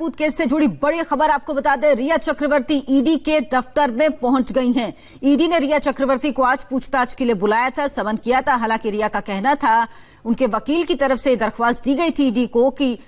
Rajput case से जुड़ी बड़ी खबर आपको बता दें, रिया चक्रवर्ती ईडी के दफ्तर में पहुंच गई हैं। ईडी ने रिया चक्रवर्ती को आज पूछताछ के लिए बुलाया था, समन किया था। हालांकि रिया का कहना था, उनके वकील की तरफ से दरख्वास्त दी गई थी ईडी को कि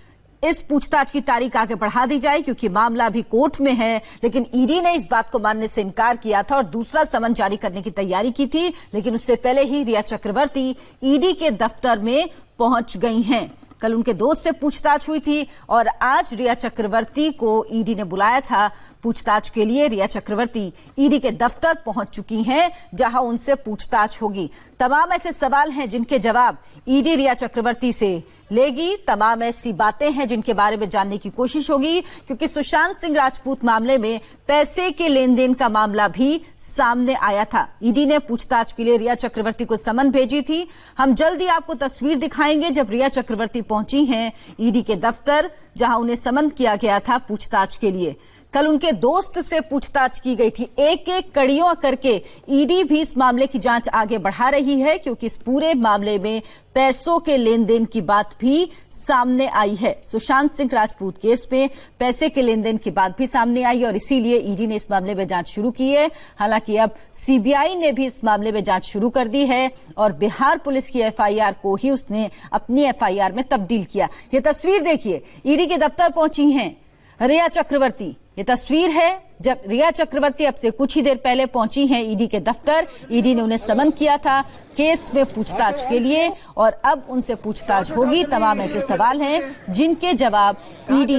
इस पूछताछ की तारीख आगे बढ़ा दी जाए क्योंकि मामला अभी कोर्ट में है। लेकिन ईडी ने इस बात को मानने से इनकार किया था और दूसरा समन जारी करने की तैयारी की थी। लेकिन उससे पहले ही रिया चक्रवर्ती ईडी के दफ्तर में पहुंच गई हैं। कल उनके दोस्त से पूछताछ हुई थी और आज रिया चक्रवर्ती को ईडी ने बुलाया था पूछताछ के लिए। रिया चक्रवर्ती ईडी के दफ्तर पहुंच चुकी हैं, जहां उनसे पूछताछ होगी। तमाम ऐसे सवाल हैं जिनके जवाब ईडी रिया चक्रवर्ती से लेगी। तमाम ऐसी बातें हैं जिनके बारे में जानने की कोशिश होगी, क्योंकि सुशांत सिंह राजपूत मामले में पैसे के लेन देन का मामला भी सामने आया था। ईडी ने पूछताछ के लिए रिया चक्रवर्ती को समन भेजी थी। हम जल्दी आपको तस्वीर दिखाएंगे जब रिया चक्रवर्ती पहुंची हैं ईडी के दफ्तर, जहां उन्हें समन किया गया था पूछताछ के लिए। कल उनके दोस्त से पूछताछ की गई थी। एक एक कड़ियों करके ईडी भी इस मामले की जांच आगे बढ़ा रही है, क्योंकि इस पूरे मामले में पैसों के लेन देन की बात भी सामने आई है। सुशांत सिंह राजपूत केस में पैसे के लेन देन की बात भी सामने आई और इसीलिए ईडी ने इस मामले में जांच शुरू की है। हालांकि अब सीबीआई ने भी इस मामले में जांच शुरू कर दी है और बिहार पुलिस की एफआईआर को ही उसने अपनी एफआईआर में तब्दील किया। ये तस्वीर देखिए, ईडी के दफ्तर पहुंची हैं रिया चक्रवर्ती। ये तस्वीर है जब रिया चक्रवर्ती अब से कुछ ही देर पहले पहुंची हैं ईडी के दफ्तर। ईडी ने उन्हें समन किया था केस में पूछताछ के लिए और अब उनसे पूछताछ होगी। तमाम ऐसे सवाल हैं जिनके जवाब ईडी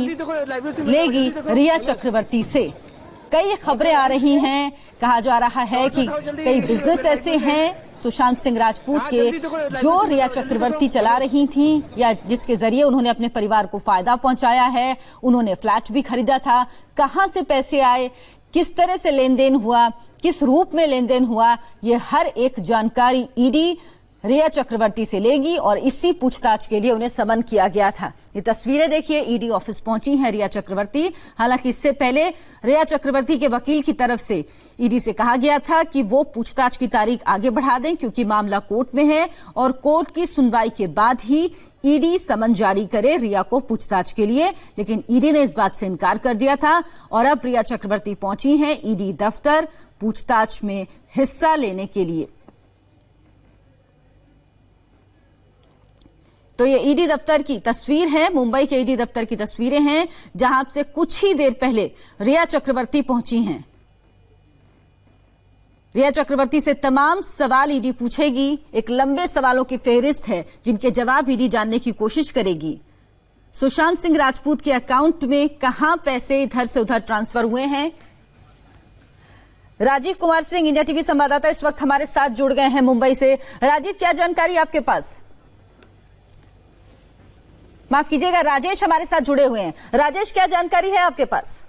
लेगी रिया चक्रवर्ती से। कई खबरें आ रही हैं, कहा जा रहा है कि कई बिजनेस ऐसे हैं सुशांत सिंह राजपूत के जो रिया चक्रवर्ती चला रही थी या जिसके जरिए उन्होंने अपने परिवार को फायदा पहुंचाया है। उन्होंने फ्लैट भी खरीदा था। कहां से पैसे आए, किस तरह से लेन देन हुआ, किस रूप में लेन देन हुआ, ये हर एक जानकारी ईडी रिया चक्रवर्ती से लेगी और इसी पूछताछ के लिए उन्हें समन किया गया था। ये तस्वीरें देखिए, ईडी ऑफिस पहुंची हैं रिया चक्रवर्ती। हालांकि इससे पहले रिया चक्रवर्ती के वकील की तरफ से ईडी से कहा गया था कि वो पूछताछ की तारीख आगे बढ़ा दें क्योंकि मामला कोर्ट में है और कोर्ट की सुनवाई के बाद ही ईडी समन जारी करे रिया को पूछताछ के लिए। लेकिन ईडी ने इस बात से इनकार कर दिया था और अब रिया चक्रवर्ती पहुंची हैं ईडी दफ्तर पूछताछ में हिस्सा लेने के लिए। तो ये ईडी दफ्तर की तस्वीर है, मुंबई के ईडी दफ्तर की तस्वीरें हैं जहां से कुछ ही देर पहले रिया चक्रवर्ती पहुंची हैं। रिया चक्रवर्ती से तमाम सवाल ईडी पूछेगी। एक लंबे सवालों की फेहरिस्त है जिनके जवाब ईडी जानने की कोशिश करेगी। सुशांत सिंह राजपूत के अकाउंट में कहां पैसे इधर से उधर ट्रांसफर हुए हैं। राजीव कुमार सिंह, इंडिया टीवी संवाददाता, इस वक्त हमारे साथ जुड़ गए हैं मुंबई से। राजीव, क्या जानकारी आपके पास? माफ कीजिएगा, राजेश हमारे साथ जुड़े हुए हैं। राजेश, क्या जानकारी है आपके पास?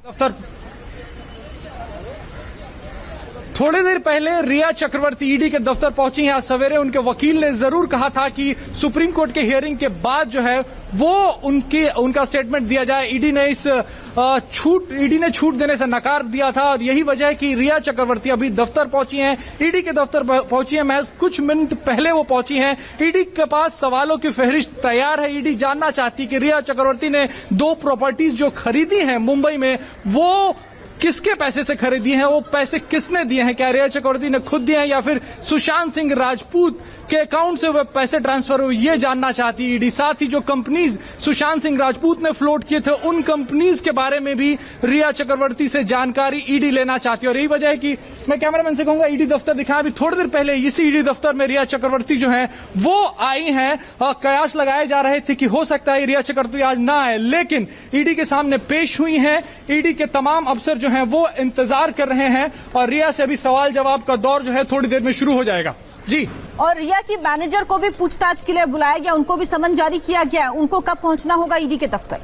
थोड़ी देर पहले रिया चक्रवर्ती ईडी के दफ्तर पहुंची हैं। आज सवेरे उनके वकील ने जरूर कहा था कि सुप्रीम कोर्ट के हियरिंग के बाद जो है वो उनका स्टेटमेंट दिया जाए। ईडी ने छूट देने से नकार दिया था और यही वजह है कि रिया चक्रवर्ती अभी दफ्तर पहुंची हैं। ईडी के दफ्तर पहुंची हैं, महज कुछ मिनट पहले वो पहुंची हैं। ईडी के पास सवालों की फहरिस्त तैयार है। ईडी जानना चाहती कि रिया चक्रवर्ती ने 2 प्रॉपर्टीज जो खरीदी हैं मुंबई में, वो किसके पैसे से खरीदी हैं, वो पैसे किसने दिए हैं। क्या रिया चक्रवर्ती ने खुद दिए हैं या फिर सुशांत सिंह राजपूत के अकाउंट से वो पैसे ट्रांसफर हुए, ये जानना चाहती ईडी। साथ ही जो कंपनीज सुशांत सिंह राजपूत ने फ्लोट किए थे उन कंपनीज के बारे में भी रिया चक्रवर्ती से जानकारी ईडी लेना चाहती है। और यही वजह है कि मैं कैमरामैन से कहूंगा ईडी दफ्तर दिखाएं। अभी थोड़ी देर पहले इसी ईडी दफ्तर में रिया चक्रवर्ती जो है वो आई हैं और कयास लगाए जा रहे थे कि हो सकता है रिया चक्रवर्ती आज ना आए, लेकिन ईडी के सामने पेश हुई हैं। ईडी के तमाम अफसर जो हैं वो इंतजार कर रहे हैं और रिया से अभी सवाल जवाब का दौर जो है थोड़ी देर में शुरू हो जाएगा। जी, और रिया की मैनेजर को भी पूछताछ के लिए बुलाया गया, उनको भी समन जारी किया गया। उनको कब पहुंचना होगा ईडी के दफ्तर?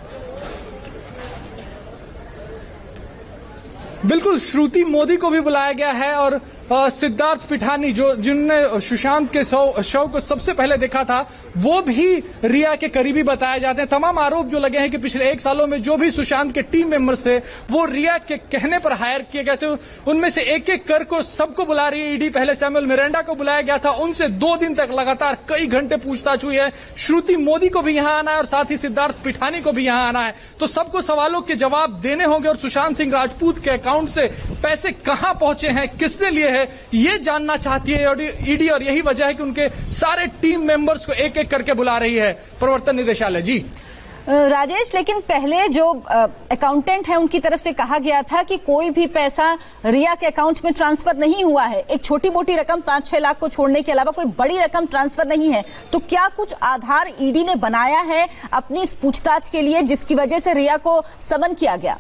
बिल्कुल, श्रुति मोदी को भी बुलाया गया है और सिद्धार्थ पिठानी जिनने सुशांत के शव को सबसे पहले देखा था, वो भी रिया के करीबी बताए जाते हैं। तमाम आरोप जो लगे हैं कि पिछले 1 सालों में जो भी सुशांत के टीम मेंबर्स थे वो रिया के कहने पर हायर किए गए थे। उनमें से एक-एक कर को सबको बुला रही है ईडी। पहले सैमुअल मिरांडा को बुलाया गया था, उनसे 2 दिन तक लगातार कई घंटे पूछताछ हुई है। श्रुति मोदी को भी यहां आना है और साथ ही सिद्धार्थ पिठानी को भी यहां आना है। तो सबको सवालों के जवाब देने होंगे और सुशांत सिंह राजपूत के अकाउंट से पैसे कहां पहुंचे हैं, किसने लिए हैं, ये जानना चाहती है ईडी। और यही वजह है कि उनके सारे टीम मेंबर्स को एक एक करके बुला रही है प्रवर्तन निदेशालय। जी राजेश, लेकिन पहले जो अकाउंटेंट है उनकी तरफ से कहा गया था कि कोई भी पैसा रिया के अकाउंट में ट्रांसफर नहीं हुआ है। एक छोटी मोटी रकम 5-6 लाख को छोड़ने के अलावा कोई बड़ी रकम ट्रांसफर नहीं है। तो क्या कुछ आधार ईडी ने बनाया है अपनी इस पूछताछ के लिए जिसकी वजह से रिया को समन किया गया?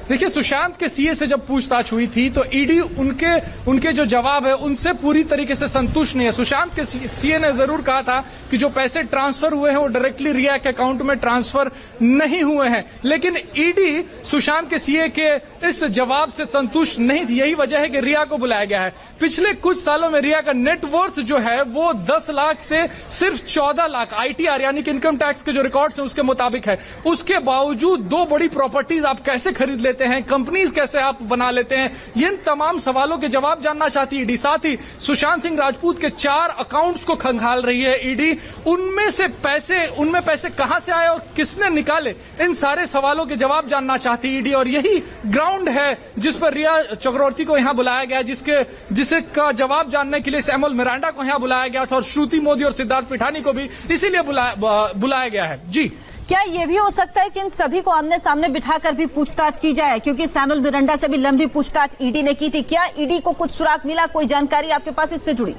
देखिए, सुशांत के सीए से जब पूछताछ हुई थी तो ईडी उनके जो जवाब है उनसे पूरी तरीके से संतुष्ट नहीं है। सुशांत के सीए ने जरूर कहा था कि जो पैसे ट्रांसफर हुए हैं वो डायरेक्टली रिया के अकाउंट में ट्रांसफर नहीं हुए हैं, लेकिन ईडी सुशांत के सीए के इस जवाब से संतुष्ट नहीं थी। यही वजह है कि रिया को बुलाया गया है। पिछले कुछ सालों में रिया का नेटवर्थ जो है वो 10 लाख से सिर्फ 14 लाख ITR यानी कि इनकम टैक्स के जो रिकॉर्ड्स हैं उसके मुताबिक है। उसके बावजूद 2 बड़ी प्रॉपर्टीज आप कैसे खरीद लेते हैं, कंपनीज कैसे आप बना लेते हैं, इन तमाम सवालों के जवाब जानना चाहती है ईडी। साथ ही सुशांत सिंह राजपूत के 4 अकाउंट्स को खंगाल रही है ईडी। उनमें पैसे कहां से आए और किसने निकाले, इन सारे सवालों के जवाब जानना चाहती है ईडी। और यही ग्राउंड है जिस पर रिया चक्रवर्ती को यहां बुलाया गया, जिसे का जवाब जानने के लिए सैमुअल मिरांडा को यहां बुलाया गया था और श्रुति मोदी और सिद्धार्थ पिठानी को भी इसीलिए बुलाया गया है। जी, क्या ये भी हो सकता है कि इन सभी को आमने सामने बिठाकर भी पूछताछ की जाए, क्योंकि सैमुअल मिरांडा से भी लंबी पूछताछ ईडी ने की थी? क्या ईडी को कुछ सुराग मिला, कोई जानकारी आपके पास इससे जुड़ी?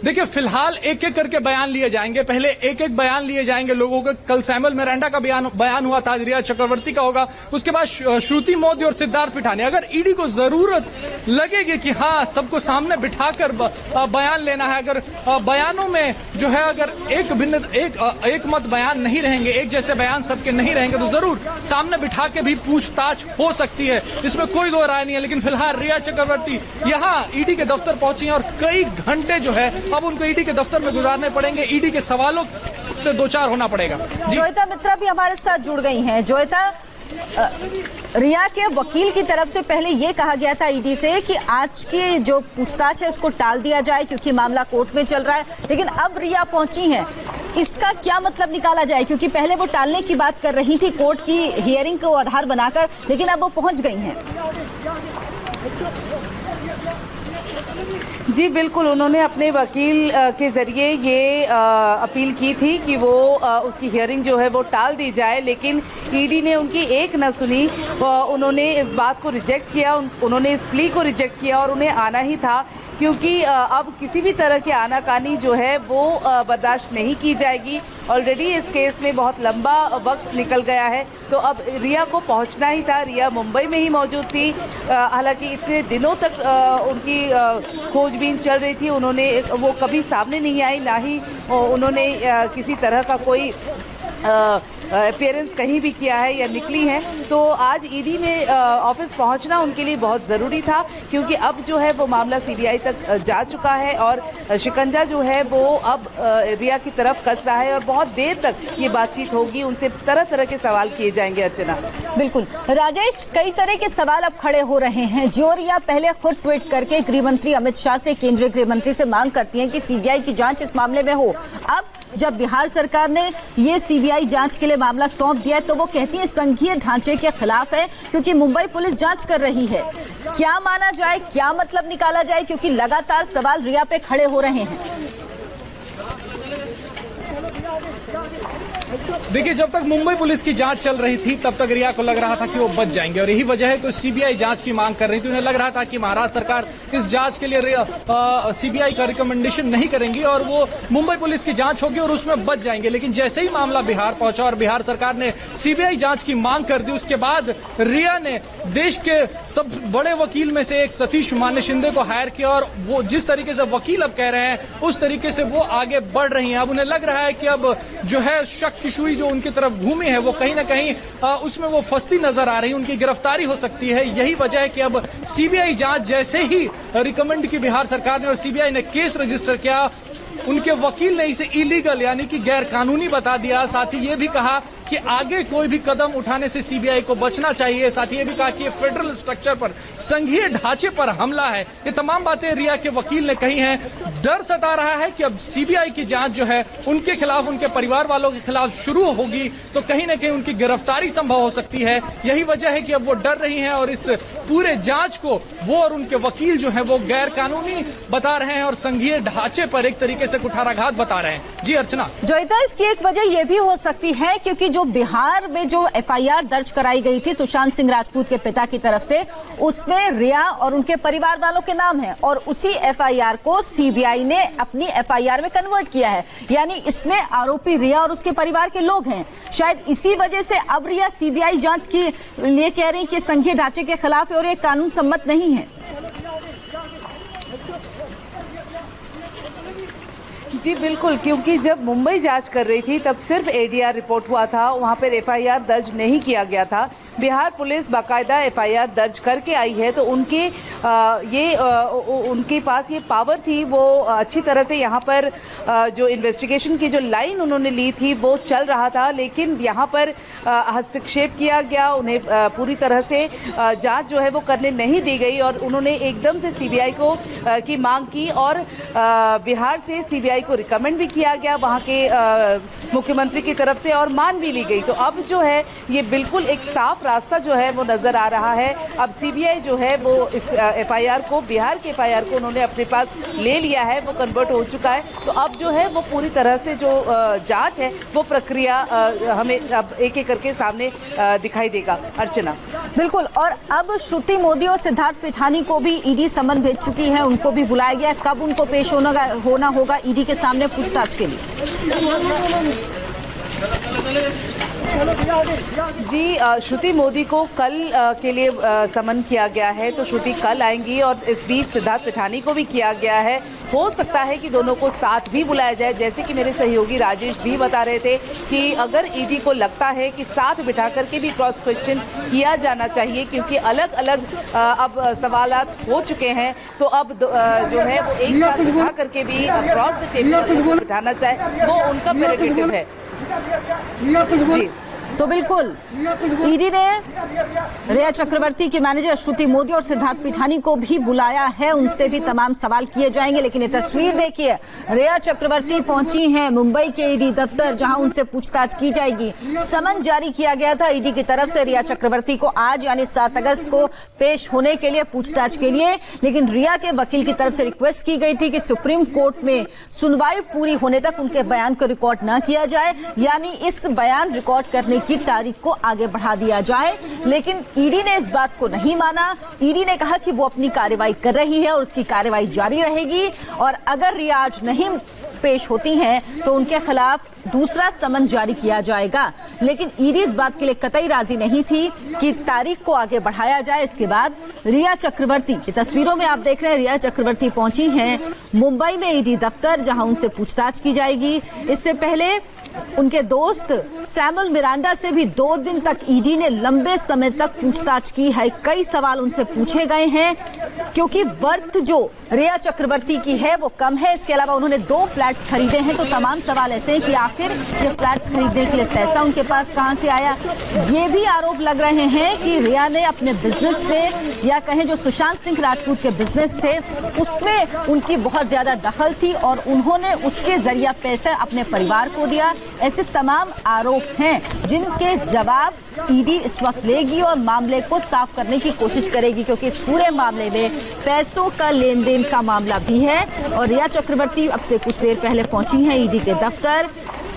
देखिए, फिलहाल एक एक करके बयान लिए जाएंगे। पहले एक एक बयान लिए जाएंगे लोगों का। कल सैमुअल मिरांडा का बयान हुआ था, रिया चक्रवर्ती का होगा, उसके बाद श्रुति मोदी और सिद्धार्थ पिठानी। अगर ईडी को जरूरत लगेगी कि हाँ सबको सामने बिठाकर बयान लेना है, अगर बयानों में जो है अगर एक मत बयान नहीं रहेंगे, एक जैसे बयान सबके नहीं रहेंगे, तो जरूर सामने बिठा के भी पूछताछ हो सकती है, इसमें कोई दो राय नहीं है। लेकिन फिलहाल रिया चक्रवर्ती यहाँ ईडी के दफ्तर पहुंची हैं और कई घंटे जो है अब उनको ईडी के दफ्तर में गुजारने पड़ेंगे, ईडी के सवालों से 2-4 होना पड़ेगा। जोयिता मित्रा भी हमारे साथ जुड़ गई हैं। जोयिता, रिया के वकील की तरफ से पहले ये कहा गया था ईडी से कि आज की जो पूछताछ है उसको टाल दिया जाए क्योंकि मामला कोर्ट में चल रहा है, लेकिन अब रिया पहुंची हैं, इसका क्या मतलब निकाला जाए? क्योंकि पहले वो टालने की बात कर रही थी कोर्ट की हियरिंग को आधार बनाकर, लेकिन अब वो पहुंच गई हैं। जी बिल्कुल, उन्होंने अपने वकील के जरिए ये अपील की थी कि वो उसकी हियरिंग जो है वो टाल दी जाए, लेकिन ईडी ने उनकी एक न सुनी। उन्होंने इस बात को रिजेक्ट किया, उन्होंने इस प्ली को रिजेक्ट किया और उन्हें आना ही था, क्योंकि अब किसी भी तरह की आनाकानी जो है वो बर्दाश्त नहीं की जाएगी। ऑलरेडी इस केस में बहुत लंबा वक्त निकल गया है, तो अब रिया को पहुंचना ही था। रिया मुंबई में ही मौजूद थी, हालांकि इतने दिनों तक उनकी खोजबीन चल रही थी, वो कभी सामने नहीं आई, ना ही उन्होंने किसी तरह का कोई अपीयरेंस कहीं भी किया है या निकली है। तो आज ईडी में ऑफिस पहुंचना उनके लिए बहुत ज़रूरी था, क्योंकि अब जो है वो मामला सीबीआई तक जा चुका है और शिकंजा जो है वो अब रिया की तरफ कस रहा है और बहुत देर तक ये बातचीत होगी, उनसे तरह तरह के सवाल किए जाएंगे। अर्चना, बिल्कुल राजेश, कई तरह के सवाल अब खड़े हो रहे हैं। जो रिया पहले खुद ट्वीट करके गृह मंत्री अमित शाह से, केंद्रीय गृह मंत्री से मांग करती हैं कि सीबीआई की जांच इस मामले में हो, अब जब बिहार सरकार ने ये सीबीआई जांच के लिए मामला सौंप दिया है तो वो कहती है संघीय ढांचे के खिलाफ है, क्योंकि मुंबई पुलिस जांच कर रही है। क्या माना जाए, क्या मतलब निकाला जाए, क्योंकि लगातार सवाल रिया पे खड़े हो रहे हैं। देखिए, जब तक मुंबई पुलिस की जांच चल रही थी तब तक रिया को लग रहा था कि वो बच जाएंगे और यही वजह है कि सीबीआई जांच की मांग कर रही थी। उन्हें लग रहा था कि महाराष्ट्र सरकार इस जांच के लिए सीबीआई का रिकमेंडेशन नहीं करेंगी और वो मुंबई पुलिस की जांच होगी और उसमें बच जाएंगे। लेकिन जैसे ही मामला बिहार पहुंचा और बिहार सरकार ने सीबीआई जांच की मांग कर दी, उसके बाद रिया ने देश के सब बड़े वकील में से एक सतीश मान्य शिंदे को हायर किया और वो जिस तरीके से वकील अब कह रहे हैं उस तरीके से वो आगे बढ़ रही हैं। अब उन्हें लग रहा है कि अब अब जो है शक की सुई जो उनकी तरफ घूमी है वो कहीं ना कहीं उसमें वो फंसती नजर आ रही है। उनकी गिरफ्तारी हो सकती है। यही वजह है कि अब सीबीआई जांच जैसे ही रिकमेंड की बिहार सरकार ने और सीबीआई ने केस रजिस्टर किया, उनके वकील ने इसे इलीगल यानी कि गैर कानूनी बता दिया। साथ ही ये भी कहा कि आगे कोई भी कदम उठाने से सीबीआई को बचना चाहिए। साथ ही ये भी कहा कि ये फेडरल स्ट्रक्चर पर, संघीय ढांचे पर हमला है। ये तमाम बातें रिया के वकील ने कही हैं। डर सता रहा है कि अब सीबीआई की जांच जो है उनके खिलाफ, उनके परिवार वालों के खिलाफ शुरू होगी तो कहीं ना कहीं उनकी गिरफ्तारी संभव हो सकती है। यही वजह है कि अब वो डर रही हैं और इस पूरे जांच को वो और उनके वकील जो है वो गैर कानूनी बता रहे हैं और संघीय ढांचे पर एक तरीके से कुठाराघात बता रहे हैं। जी अर्चना। जोईता, इसकी एक वजह यह भी हो सकती है क्योंकि जो बिहार में जो एफआईआर दर्ज कराई गई थी सुशांत सिंह राजपूत के पिता की तरफ से, उसमें रिया और उनके परिवार वालों के नाम है और उसी एफआईआर को सीबीआई ने अपनी एफआईआर में कन्वर्ट किया है। यानी इसमें आरोपी रिया और उसके परिवार के लोग हैं। शायद इसी वजह से अब रिया सीबीआई जांच के लिए कह रही कि संघीय ढांचे के खिलाफ है और ये कानून सम्मत नहीं है। जी बिल्कुल, क्योंकि जब मुंबई जांच कर रही थी तब सिर्फ एडीआर रिपोर्ट हुआ था, वहां पर एफआईआर दर्ज नहीं किया गया था। बिहार पुलिस बाकायदा एफआईआर दर्ज करके आई है तो उनके पास ये पावर थी, वो अच्छी तरह से यहाँ पर जो इन्वेस्टिगेशन की जो लाइन उन्होंने ली थी वो चल रहा था। लेकिन यहाँ पर हस्तक्षेप किया गया, उन्हें पूरी तरह से जांच जो है वो करने नहीं दी गई और उन्होंने एकदम से सीबीआई को की मांग की और बिहार से सीबीआई को रिकमेंड भी किया गया वहाँ के मुख्यमंत्री की तरफ से और मान भी ली गई। तो अब जो है ये बिल्कुल एक साफ रास्ता जो है वो नजर आ रहा है। अब सीबीआई जो है वो इस एफआईआर को, बिहार के एफआईआर को उन्होंने अपने पास ले लिया है, वो कन्वर्ट हो चुका है। तो अब जो है वो पूरी तरह से जो जांच है वो प्रक्रिया हमें अब एक एक करके सामने दिखाई देगा। अर्चना। बिल्कुल, और अब श्रुति मोदी और सिद्धार्थ पिठानी को भी ईडी समन भेज चुकी है, उनको भी बुलाया गया। कब उनको पेश होना होगा ईडी के सामने पूछताछ के लिए? जी, श्रुति मोदी को कल के लिए समन किया गया है तो श्रुति कल आएंगी और इस बीच सिद्धार्थ पिठानी को भी किया गया है। हो सकता है कि दोनों को साथ भी बुलाया जाए, जैसे कि मेरे सहयोगी राजेश भी बता रहे थे कि अगर ईडी को लगता है कि साथ बिठा करके भी क्रॉस क्वेश्चन किया जाना चाहिए क्योंकि अलग अलग अब सवालात हो चुके हैं, तो अब जो है वो एक साथ बिठा करके भी क्रॉस द टेबल बिठाना चाहे वो उनका प्रेरोगेटिव है। जी तो बिल्कुल ईडी ने रिया चक्रवर्ती के मैनेजर श्रुति मोदी और सिद्धार्थ पिठानी को भी बुलाया है, उनसे भी तमाम सवाल किए जाएंगे। लेकिन ये तस्वीर देखिए, रिया चक्रवर्ती पहुंची हैं मुंबई के ईडी दफ्तर जहां उनसे पूछताछ की जाएगी। समन जारी किया गया था ईडी की तरफ से रिया चक्रवर्ती को आज यानी 7 अगस्त को पेश होने के लिए, पूछताछ के लिए। लेकिन रिया के वकील की तरफ से रिक्वेस्ट की गई थी कि सुप्रीम कोर्ट में सुनवाई पूरी होने तक उनके बयान को रिकॉर्ड न किया जाए, यानी इस बयान रिकॉर्ड करने की तारीख को आगे बढ़ा दिया जाए। लेकिन ईडी ने इस बात को नहीं माना। ईडी ने कहा कि वो अपनी कार्रवाई कर रही है और उसकी कार्रवाई जारी रहेगी और अगर रिया आज नहीं पेश होती हैं तो उनके खिलाफ दूसरा समन जारी किया जाएगा। लेकिन ईडी इस बात के लिए कतई राजी नहीं थी कि तारीख को आगे बढ़ाया जाए। इसके बाद रिया चक्रवर्ती, तस्वीरों में आप देख रहे हैं, रिया चक्रवर्ती पहुंची हैं मुंबई में ईडी दफ्तर जहां उनसे पूछताछ की जाएगी। इससे पहले उनके दोस्त सैमुअल मिरांडा से भी 2 दिन तक ईडी ने लंबे समय तक पूछताछ की है। कई सवाल उनसे पूछे गए हैं क्योंकि वर्थ जो रिया चक्रवर्ती की है वो कम है। इसके अलावा उन्होंने 2 फ्लैट्स खरीदे हैं, तो तमाम सवाल ऐसे हैं कि आखिर ये फ्लैट्स खरीदने के लिए पैसा उनके पास कहां से आया। ये भी आरोप लग रहे हैं कि रिया ने अपने बिजनेस में या कहें जो सुशांत सिंह राजपूत के बिजनेस थे उसमें उनकी बहुत ज्यादा दखल थी और उन्होंने उसके जरिए पैसा अपने परिवार को दिया। ऐसे तमाम आरोप हैं जिनके जवाब ईडी इस वक्त लेगी और मामले को साफ करने की कोशिश करेगी क्योंकि इस पूरे मामले में पैसों का लेन देन का मामला भी है। और रिया चक्रवर्ती अब से कुछ देर पहले पहुंची हैं ईडी के दफ्तर,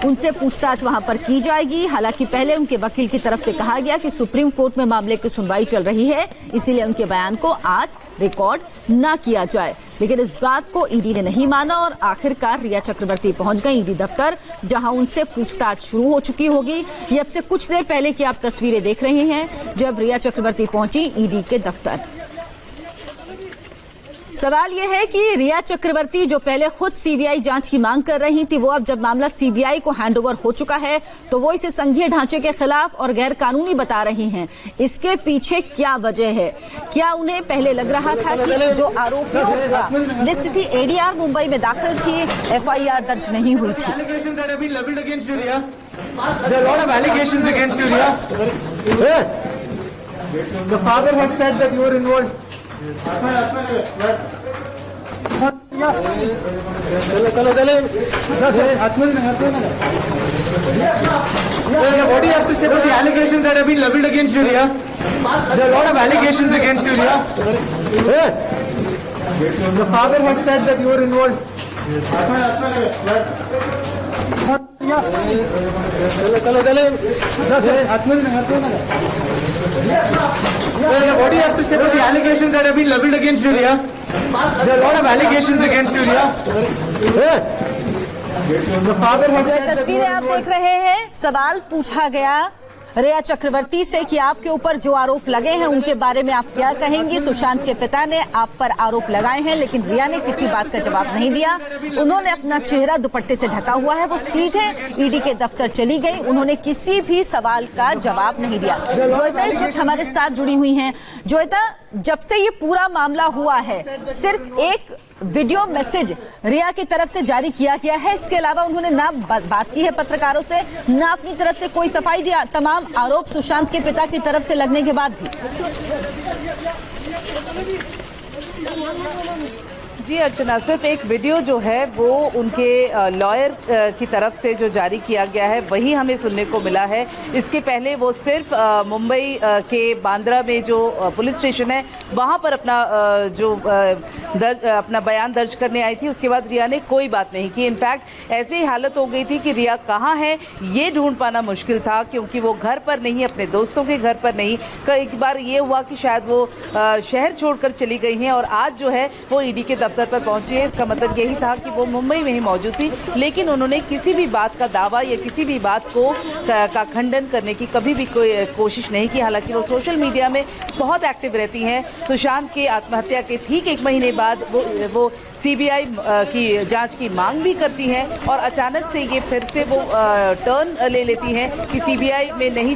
उनसे पूछताछ वहां पर की जाएगी। हालांकि पहले उनके वकील की तरफ से कहा गया कि सुप्रीम कोर्ट में मामले की सुनवाई चल रही है, इसीलिए उनके बयान को आज रिकॉर्ड न किया जाए। लेकिन इस बात को ईडी ने नहीं माना और आखिरकार रिया चक्रवर्ती पहुंच गई ईडी दफ्तर जहां उनसे पूछताछ शुरू हो चुकी होगी। ये अब से कुछ देर पहले की आप तस्वीरें देख रहे हैं जब रिया चक्रवर्ती पहुंची ईडी के दफ्तर। सवाल यह है कि रिया चक्रवर्ती जो पहले खुद सीबीआई जांच की मांग कर रही थी, वो अब जब मामला सीबीआई को हैंडओवर हो चुका है तो वो इसे संघीय ढांचे के खिलाफ और गैर कानूनी बता रही हैं। इसके पीछे क्या वजह है? क्या उन्हें पहले लग रहा था कि जो आरोपियों का लिस्ट थी एडीआर मुंबई में दाखिल थी, एफआईआर दर्ज नहीं हुई थी? The father has said that you were involved. What do you have to say about the allegations that have been leveled against you, Riya? There are a lot of allegations against you, Riya. The father has said that you were involved. What do you have to say about the allegations that have been leveled against you, Riya? There are a lot of allegations against you, Riya. The father has said that you तस्वीरें were आप involved. देख रहे हैं। सवाल पूछा गया रिया चक्रवर्ती से कि आपके ऊपर जो आरोप लगे हैं उनके बारे में आप क्या कहेंगी? सुशांत के पिता ने आप पर आरोप लगाए हैं, लेकिन रिया ने किसी बात का जवाब नहीं दिया। उन्होंने अपना चेहरा दुपट्टे से ढका हुआ है, वो सीधे ईडी के दफ्तर चली गई। उन्होंने किसी भी सवाल का जवाब नहीं दिया। जोयता इस वक्त हमारे साथ जुड़ी हुई हैं। जोयता, जब से ये पूरा मामला हुआ है सिर्फ एक वीडियो मैसेज रिया की तरफ से जारी किया गया है, इसके अलावा उन्होंने ना बात की है पत्रकारों से, ना अपनी तरफ से कोई सफाई दिया। तमाम आरोप सुशांत के पिता की तरफ से लगने के बाद भी। जी अर्चना, सिर्फ एक वीडियो जो है वो उनके लॉयर की तरफ से जो जारी किया गया है वही हमें सुनने को मिला है। इसके पहले वो सिर्फ मुंबई के बांद्रा में जो पुलिस स्टेशन है वहां पर अपना अपना बयान दर्ज करने आई थी। उसके बाद रिया ने कोई बात नहीं की। इनफैक्ट ऐसी हालत हो गई थी कि रिया कहाँ है ये ढूंढ पाना मुश्किल था, क्योंकि वो घर पर नहीं, अपने दोस्तों के घर पर नहीं। एक बार ये हुआ कि शायद वो शहर छोड़कर चली गई हैं और आज जो है वो ईडी के दफ्तर पर पहुंची है। इसका मतलब यही था कि वो मुंबई में ही मौजूद थी, लेकिन उन्होंने किसी भी बात का दावा या किसी भी बात को का खंडन करने की कभी भी कोई कोशिश नहीं की। हालांकि वो सोशल मीडिया में बहुत एक्टिव रहती हैं। सुशांत के आत्महत्या के ठीक 1 महीने बाद वो सीबीआई की जांच की मांग भी करती हैं और अचानक से ये फिर से वो टर्न ले लेती हैं कि सीबीआई में नहीं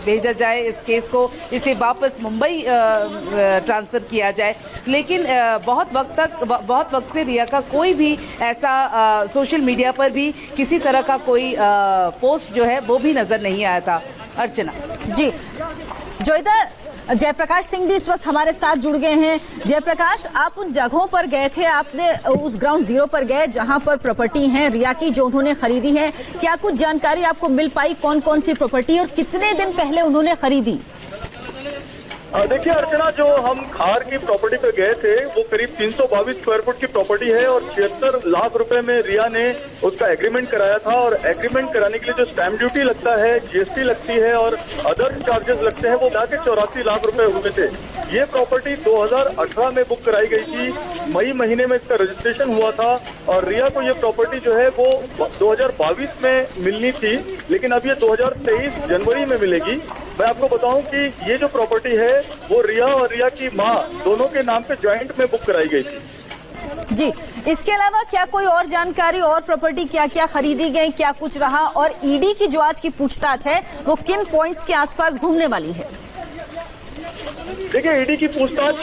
भेजा जाए इस केस को, इसे वापस मुंबई ट्रांसफर किया जाए। लेकिन बहुत वक्त से रिया का कोई भी ऐसा सोशल मीडिया पर भी किसी तरह का कोई पोस्ट जो है वो भी नजर नहीं आया था। अर्चना जी, जोयता, जयप्रकाश सिंह भी इस वक्त हमारे साथ जुड़ गए हैं। जयप्रकाश, आप उन जगहों पर गए थे, आपने उस ग्राउंड जीरो पर गए जहां पर प्रॉपर्टी है रिया की जो उन्होंने खरीदी है। क्या कुछ जानकारी आपको मिल पाई, कौन कौन सी प्रॉपर्टी और कितने दिन पहले उन्होंने खरीदी? देखिए अर्चना, जो हम खार की प्रॉपर्टी पे गए थे वो करीब 322 स्क्वायर फुट की प्रॉपर्टी है और 76 लाख रुपए में रिया ने उसका एग्रीमेंट कराया था। और एग्रीमेंट कराने के लिए जो स्टैंप ड्यूटी लगता है, जीएसटी लगती है और अदर चार्जेस लगते हैं, वो मिला के 84 लाख रुपए हुए थे। ये प्रॉपर्टी 2018 में बुक कराई गई थी, मई महीने में इसका रजिस्ट्रेशन हुआ था और रिया को ये प्रॉपर्टी जो है वो 2022 में मिलनी थी, लेकिन अब ये 2023 जनवरी में मिलेगी। मैं आपको बताऊं कि ये जो प्रॉपर्टी है वो रिया और रिया की मां दोनों के नाम पे जॉइंट में बुक कराई गई थी। जी, इसके अलावा क्या कोई और जानकारी, और प्रॉपर्टी क्या क्या खरीदी गई, क्या कुछ रहा, और ईडी की जो आज की पूछताछ है वो किन पॉइंट्स के आसपास घूमने वाली है? देखिए, ईडी की पूछताछ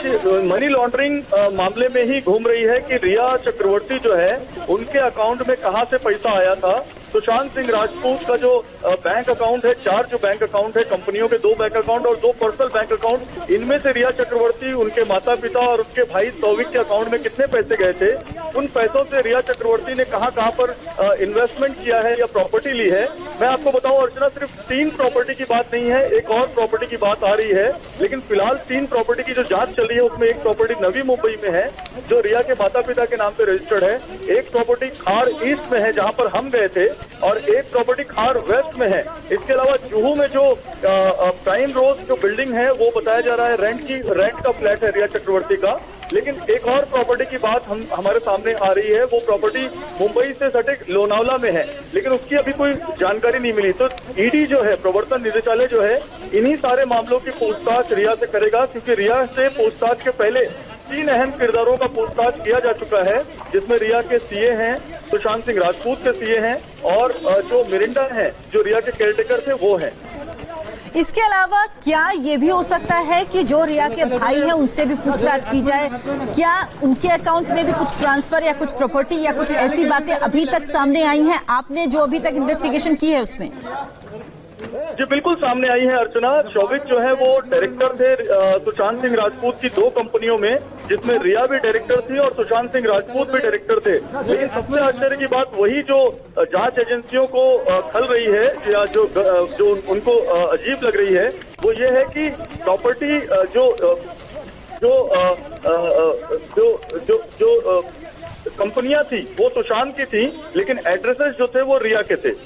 मनी लॉन्ड्रिंग मामले में ही घूम रही है कि रिया चक्रवर्ती जो है उनके अकाउंट में कहां से पैसा आया था। सुशांत सिंह राजपूत का जो बैंक अकाउंट है, 4 जो बैंक अकाउंट है, कंपनियों के 2 बैंक अकाउंट और 2 पर्सनल बैंक अकाउंट, इनमें से रिया चक्रवर्ती, उनके माता पिता और उनके भाई सौविक के अकाउंट में कितने पैसे गए थे, उन पैसों से रिया चक्रवर्ती ने कहां पर इन्वेस्टमेंट किया है या प्रॉपर्टी ली है। मैं आपको बताऊं अर्चना, सिर्फ 3 प्रॉपर्टी की बात नहीं है, एक और प्रॉपर्टी की बात आ रही है, लेकिन फिलहाल 3 प्रॉपर्टी की जो जांच चल रही है उसमें एक प्रॉपर्टी नवी मुंबई में है जो रिया के माता पिता के नाम पे रजिस्टर्ड है, एक प्रॉपर्टी खार ईस्ट में है जहां पर हम गए थे और एक प्रॉपर्टी खार वेस्ट में है। इसके अलावा जुहू में जो प्राइम रोज जो बिल्डिंग है वो बताया जा रहा है रेंट का फ्लैट है रिया चक्रवर्ती का। लेकिन एक और प्रॉपर्टी की बात हमारे सामने आ रही है, वो प्रॉपर्टी मुंबई से सटे लोनावला में है, लेकिन उसकी अभी कोई जानकारी नहीं मिली। तो ईडी जो है, प्रवर्तन निदेशालय जो है, इन्हीं सारे मामलों की पूछताछ रिया से करेगा, क्योंकि रिया से पूछताछ के पहले 3 अहम किरदारों का पूछताछ किया जा चुका है, जिसमें रिया के सीए हैं, सुशांत सिंह राजपूत के सीए हैं और जो मिरिंडा हैं, जो रिया के केयरटेकर थे, वो हैं। इसके अलावा क्या ये भी हो सकता है कि जो रिया के भाई हैं उनसे भी पूछताछ की जाए? क्या उनके अकाउंट में भी कुछ ट्रांसफर या कुछ प्रॉपर्टी या कुछ ऐसी बातें अभी तक सामने आई हैं, आपने जो अभी तक इन्वेस्टिगेशन की है उसमें? जी बिल्कुल सामने आई है अर्चना। शौविक जो है वो डायरेक्टर थे सुशांत सिंह राजपूत की 2 कंपनियों में, जिसमें रिया भी डायरेक्टर थी और सुशांत सिंह राजपूत भी डायरेक्टर थे। लेकिन सबसे आश्चर्य की बात वही जो जांच एजेंसियों को खल रही है या जो उनको अजीब लग रही है, वो ये है कि प्रॉपर्टी जो कंपनियां थी वो सुशांत की थी, लेकिन एड्रेसेस जो थे वो रिया के थे।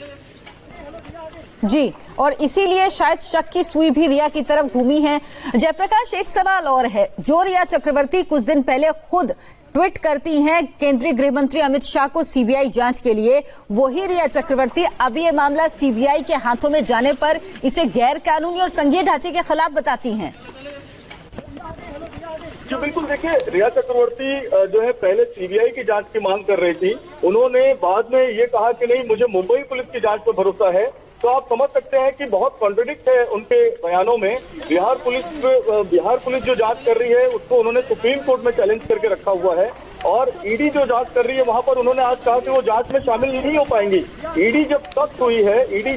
जी, और इसीलिए शायद शक की सुई भी रिया की तरफ घूमी है। जयप्रकाश, एक सवाल और है। जो रिया चक्रवर्ती कुछ दिन पहले खुद ट्वीट करती हैं केंद्रीय गृह मंत्री अमित शाह को सीबीआई जांच के लिए, वही रिया चक्रवर्ती अब ये मामला सीबीआई के हाथों में जाने पर इसे गैर कानूनी और संघीय ढांचे के खिलाफ बताती हैं। जी बिल्कुल, देखिए रिया चक्रवर्ती जो है पहले सीबीआई की जांच की मांग कर रही थी। उन्होंने बाद में ये कहा कि नहीं, मुझे मुंबई पुलिस की जांच पर भरोसा है। तो आप समझ सकते हैं कि बहुत कॉन्ट्रडिक्ट है उनके बयानों में। बिहार पुलिस जो जांच कर रही है उसको उन्होंने सुप्रीम कोर्ट में चैलेंज करके रखा हुआ है, और ईडी जो जांच कर रही है वहां पर उन्होंने आज कहा कि वो जांच में शामिल नहीं हो पाएंगी। ईडी जब सख्त हुई है, ईडी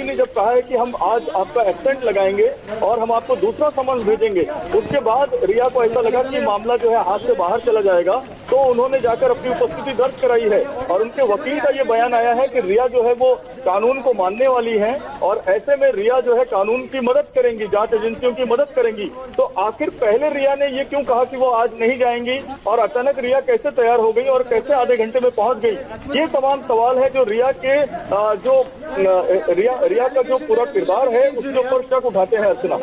ने जब कहा है कि हम आज आपका एक्सेंट लगाएंगे और हम आपको दूसरा समन भेजेंगे, उसके बाद रिया को ऐसा लगा कि मामला जो है हाथ से बाहर चला जाएगा, तो उन्होंने जाकर अपनी उपस्थिति दर्ज कराई है। और उनके वकील का ये बयान आया है कि रिया जो है वो कानून को मानने वाली है और ऐसे में रिया जो है कानून की मदद करेंगी, जांच एजेंसियों की मदद करेंगी। तो आखिर पहले रिया ने ये क्यों कहा कि वो आज नहीं जाएंगी और अचानक रिया कैसे तैयार हो गई और कैसे आधे घंटे में पहुंच गई? ये तमाम सवाल है जो रिया के रिया का जो पूरा किरदार है उसके ऊपर शक उठाते हैं अर्चना।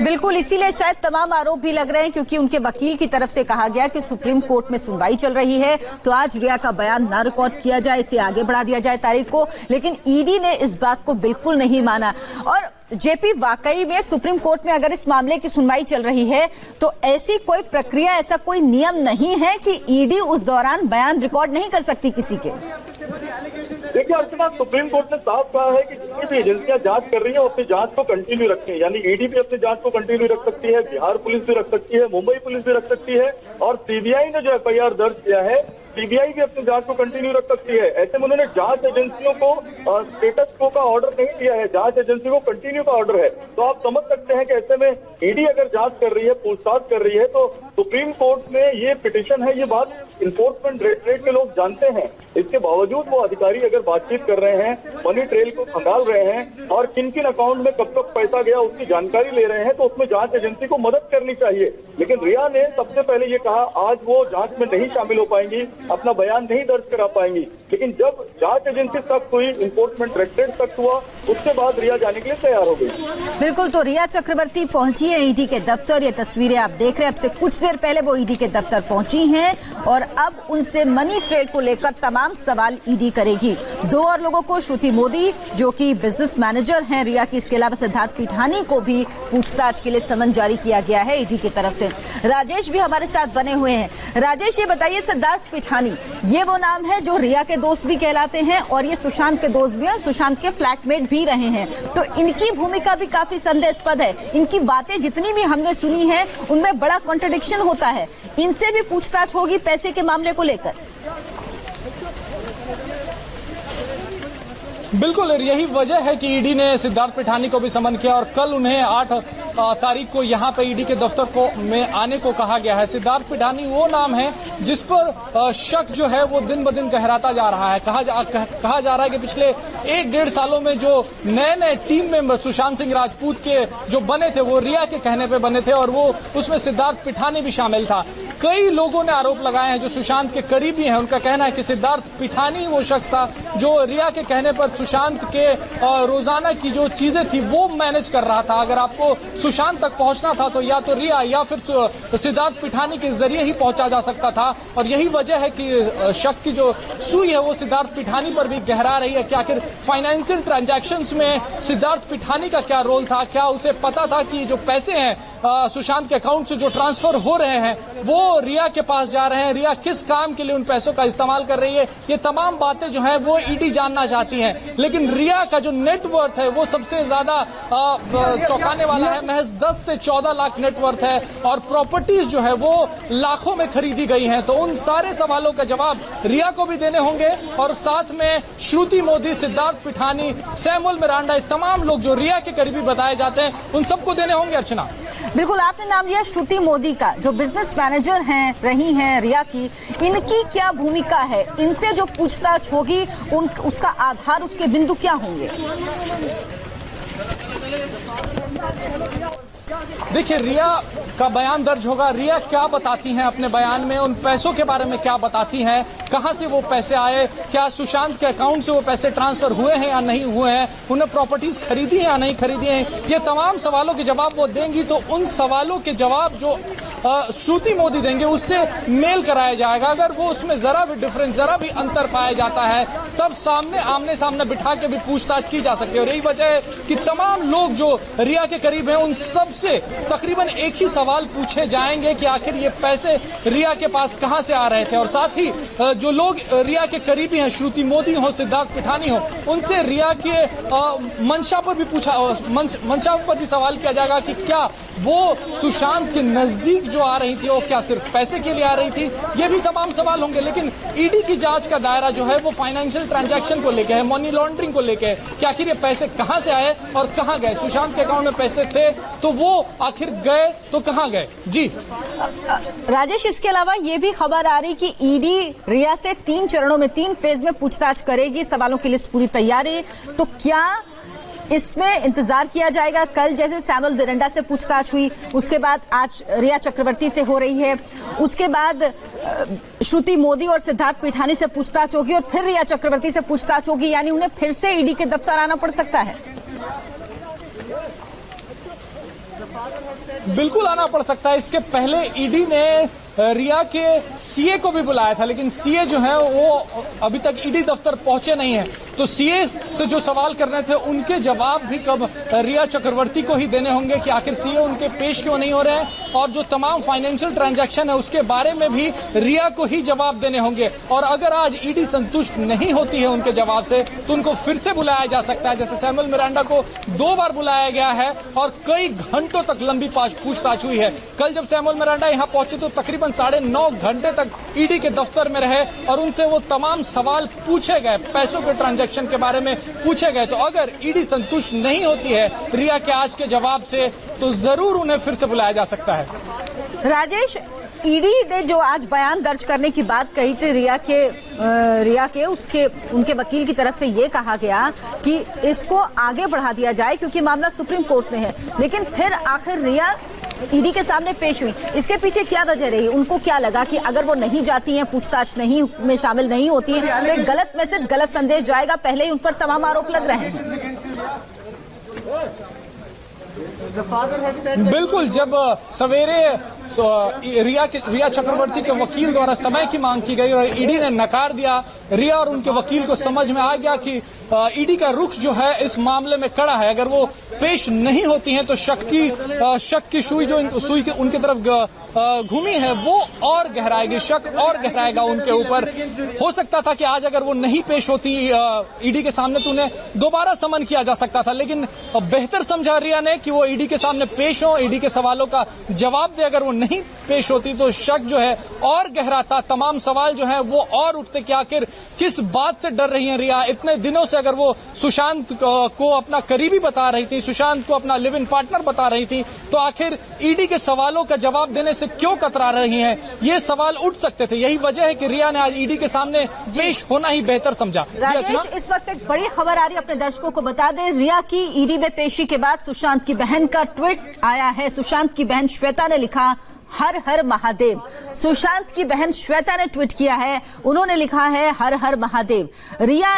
बिल्कुल, इसीलिए शायद तमाम आरोप भी लग रहे हैं, क्योंकि उनके वकील की तरफ से कहा गया कि सुप्रीम कोर्ट में सुनवाई चल रही है, तो आज रिया का बयान ना रिकॉर्ड किया जाए, इसे आगे बढ़ा दिया जाए तारीख को। लेकिन ईडी ने इस बात को बिल्कुल नहीं माना। और जेपी, वाकई में सुप्रीम कोर्ट में अगर इस मामले की सुनवाई चल रही है तो ऐसी कोई प्रक्रिया, ऐसा कोई नियम नहीं है कि ईडी उस दौरान बयान रिकॉर्ड नहीं कर सकती किसी के? देखिए अर्चना, सुप्रीम कोर्ट ने साफ कहा है कि जितनी भी एजेंसियां जांच कर रही हैं अपनी जांच को कंटिन्यू रखें। यानी ईडी भी अपनी जांच को कंटिन्यू रख सकती है, बिहार पुलिस भी रख सकती है, मुंबई पुलिस भी रख सकती है, और सीबीआई ने जो एफआईआर दर्ज किया है, सीबीआई भी अपनी जांच को कंटिन्यू रख सकती है। ऐसे में उन्होंने जांच एजेंसियों को स्टेटस को का ऑर्डर नहीं दिया है, जांच एजेंसी को कंटिन्यू का ऑर्डर है। तो आप समझ सकते हैं कि ऐसे में ईडी अगर जांच कर रही है, पूछताछ कर रही है, तो सुप्रीम कोर्ट में ये पिटीशन है, ये बात इन्फोर्समेंट डायरेक्टरेट के लोग जानते हैं। इसके बावजूद वो अधिकारी अगर बातचीत कर रहे हैं, मनी ट्रेल को खंगाल रहे हैं और किन किन अकाउंट में कब कब पैसा गया उसकी जानकारी ले रहे हैं, तो उसमें जांच एजेंसी को मदद करनी चाहिए। लेकिन रिया ने सबसे पहले ये कहा आज वो जांच में नहीं शामिल हो पाएंगी, अपना बयान नहीं दर्ज करा पाएंगी। लेकिन जब जांच एजेंसी सख्त हुई, इन्फोर्समेंट डायरेक्टरेट सख्त हुआ, उसके बाद रिया जाने के लिए तैयार हो गई। बिल्कुल, तो रिया चक्रवर्ती पहुंची है ईडी के दफ्तर। ये तस्वीरें आप देख रहे हैं, अब से कुछ देर पहले वो ईडी के दफ्तर पहुंची हैं और अब उनसे मनी ट्रेल को लेकर तमाम सवाल ईडी करेगी। 2 और लोगों को, श्रुति मोदी जो कि बिजनेस मैनेजर हैं रिया की, इसके अलावा सिद्धार्थ पिठानी को भी पूछताछ के लिए समन जारी किया गया है ईडी की तरफ से। राजेश भी हमारे साथ बने हुए हैं। राजेश, ये बताइए, सिद्धार्थ पिठानी ये वो नाम है जो रिया के दोस्त भी कहलाते हैं और ये सुशांत के दोस्त भी हैं, सुशांत के फ्लैटमेट भी रहे हैं, तो इनकी भूमिका भी काफी संदेहास्पद है। इनकी बातें जितनी भी हमने सुनी है उनमें बड़ा कॉन्ट्रडिक्शन होता है। इनसे भी पूछताछ होगी पैसे के मामले को लेकर? बिल्कुल, यही वजह है कि ईडी ने सिद्धार्थ पिठानी को भी समन किया और कल उन्हें 8 तारीख को यहां पे ईडी के दफ्तर को में आने को कहा गया है। सिद्धार्थ पिठानी वो नाम है जिस पर शक जो है वो दिन ब दिन गहराता जा रहा है। कहा जा रहा है कि पिछले 1-1.5 सालों में जो नए टीम मेंबर सुशांत सिंह राजपूत के जो बने थे वो रिया के कहने पे बने थे और वो उसमें सिद्धार्थ पिठानी भी शामिल था। कई लोगों ने आरोप लगाए हैं जो सुशांत के करीबी हैं, उनका कहना है कि सिद्धार्थ पिठानी वो शख्स था जो रिया के कहने पर सुशांत के रोजाना की जो चीजें थी वो मैनेज कर रहा था। अगर आपको सुशांत तक पहुंचना था तो या तो रिया या फिर तो सिद्धार्थ पिठानी के जरिए ही पहुंचा जा सकता था। और यही वजह है कि शक की जो सुई है वो सिद्धार्थ पिठानी पर भी गहरा रही है कि आखिर फाइनेंशियल ट्रांजैक्शंस में सिद्धार्थ पिठानी का क्या रोल था, क्या उसे पता था कि जो पैसे हैं सुशांत के अकाउंट से जो ट्रांसफर हो रहे हैं वो रिया के पास जा रहे हैं, रिया किस काम के लिए उन पैसों का इस्तेमाल कर रही है, ये तमाम बातें जो है वो ईडी जानना चाहती हैं। लेकिन रिया का जो नेटवर्थ है वो सबसे ज्यादा चौंकाने वाला है। महज 10 से 14 लाख नेटवर्थ है और प्रॉपर्टीज जो है वो लाखों में खरीदी गई हैं। तो उन सारे सवालों का जवाब रिया को भी देने होंगे और साथ में श्रुति मोदी, सिद्धार्थ पिठानी, सैमुअल मिरांडा, तमाम लोग जो रिया के करीबी बताए जाते हैं उन सबको देने होंगे। अर्चना, बिल्कुल, आपने नाम लिया श्रुति मोदी का, जो बिजनेस मैनेजर हैं रही हैं रिया की, इनकी क्या भूमिका है? इनसे जो पूछताछ होगी उसका आधार, उसके बिंदु क्या होंगे? देखिए, रिया का बयान दर्ज होगा। रिया क्या बताती हैं अपने बयान में, उन पैसों के बारे में क्या बताती हैं, कहां से वो पैसे आए, क्या सुशांत के अकाउंट से वो पैसे ट्रांसफर हुए हैं या नहीं हुए हैं, उन्हें प्रॉपर्टीज खरीदी है या नहीं खरीदी है, ये तमाम सवालों के जवाब वो देंगी। तो उन सवालों के जवाब जो श्रुति मोदी देंगे उससे मेल कराया जाएगा। अगर वो उसमें जरा भी डिफरेंस, जरा भी अंतर पाया जाता है तब आमने सामने बिठा के भी पूछताछ की जा सकती है। और यही वजह है कि तमाम लोग जो रिया के करीब हैं उन सबसे तकरीबन एक ही सवाल पूछे जाएंगे कि आखिर ये पैसे रिया के पास कहां से आ रहे थे। और साथ ही जो लोग रिया के करीबी हैं, श्रुति मोदी हो, सिद्धार्थ पिठानी हो, उनसे रिया के मंशा पर भी मंशा पर भी सवाल किया जाएगा कि क्या वो सुशांत के नजदीक जो आ रही थी वो क्या सिर्फ पैसे के लिए आ रही थी। ये भी तमाम सवाल होंगे। लेकिन ईडी की जांच का दायरा जो है वो फाइनेंशियल ट्रांजैक्शन को लेकर है, मनी लॉन्ड्रिंग को लेकर है कि आखिर ये पैसे कहां से आए और कहां गए। सुशांत के अकाउंट में पैसे थे तो वो आखिर गए तो कहां गए। जी राजेश, इसके अलावा ये भी खबर आ रही कि ईडी रिया से 3 चरणों में 3 फेज में पूछताछ करेगी। सवालों की लिस्ट पूरी तैयार है, तो क्या इसमें इंतजार किया जाएगा? कल जैसे सैमुअल मिरांडा से पूछताछ हुई, उसके बाद आज रिया चक्रवर्ती से हो रही है, उसके बाद श्रुति मोदी और सिद्धार्थ पिठानी से पूछताछ होगी और फिर रिया चक्रवर्ती से पूछताछ होगी, यानी उन्हें फिर से ईडी के दफ्तर आना पड़ सकता है। बिल्कुल आना पड़ सकता है। इसके पहले ईडी ने रिया के सीए को भी बुलाया था, लेकिन सीए जो है वो अभी तक ईडी दफ्तर पहुंचे नहीं है। तो सीए से जो सवाल करने थे उनके जवाब भी कब रिया चक्रवर्ती को ही देने होंगे कि आखिर सीए उनके पेश क्यों नहीं हो रहे हैं। और जो तमाम फाइनेंशियल ट्रांजैक्शन है उसके बारे में भी रिया को ही जवाब देने होंगे। और अगर आज ईडी संतुष्ट नहीं होती है उनके जवाब से तो उनको फिर से बुलाया जा सकता है। जैसे सैमुअल मिरांडा को 2 बार बुलाया गया है और कई घंटों तक लंबी पूछताछ हुई है। कल जब सैमुअल मिरांडा यहां पहुंचे तो तकरीबन 9.5 घंटे तक ईडी के दफ्तर में रहे और उनसे वो तमाम सवाल पूछे गए, पैसों के ट्रांजैक्शन के बारे में पूछे गए। तो अगर ईडी संतुष्ट नहीं होती है रिया के आज के जवाब से तो जरूर उन्हें फिर से बुलाया जा सकता है। राजेश, ईडी ने जो आज बयान दर्ज करने की बात कही थी रिया के उनके वकील की तरफ से ये कहा गया कि इसको आगे बढ़ा दिया जाए क्योंकि मामला सुप्रीम कोर्ट में है, लेकिन फिर आखिर रिया ईडी के सामने पेश हुई। इसके पीछे क्या वजह रही? उनको क्या लगा कि अगर वो नहीं जाती हैं, पूछताछ नहीं में शामिल नहीं होती हैं, तो एक गलत मैसेज, गलत संदेश जाएगा। पहले ही उन पर तमाम आरोप लग रहे हैं। बिल्कुल, जब सवेरे रिया चक्रवर्ती के वकील द्वारा समय की मांग की गई और ईडी ने नकार दिया, रिया और उनके वकील को समझ में आ गया कि ईडी का रुख जो है इस मामले में कड़ा है। अगर वो पेश नहीं होती हैं तो शक की सुई जो उनकी तरफ घूमी है वो और गहराएगी, शक और गहराएगा उनके ऊपर। हो सकता था कि आज अगर वो नहीं पेश होती ईडी के सामने तो उन्हें दोबारा समन किया जा सकता था, लेकिन बेहतर समझा रिया ने कि वो ईडी के सामने पेश हो, ईडी के सवालों का जवाब दे। अगर वो नहीं पेश होती तो शक जो है और गहराता, तमाम सवाल जो है वो और उठते कि आखिर किस बात से डर रही है रिया। इतने दिनों से अगर वो सुशांत को अपना करीबी बता रही थी, सुशांत को अपना लिव इन पार्टनर बता रही थी, तो आखिर ईडी के सवालों का जवाब देने से क्यों कतरा रही हैं, ये सवाल उठ सकते थे। यही वजह है कि रिया ने आज ईडी के सामने पेश होना ही बेहतर समझा। राजेश, इस वक्त एक बड़ी खबर आ रही है, अपने दर्शकों को बता दें। रिया की ईडी में पेशी के बाद सुशांत की बहन का ट्वीट आया है। सुशांत की बहन श्वेता ने लिखा, हर हर महादेव। सुशांत की बहन श्वेता ने ट्वीट किया है, उन्होंने लिखा है हर हर महादेव। रिया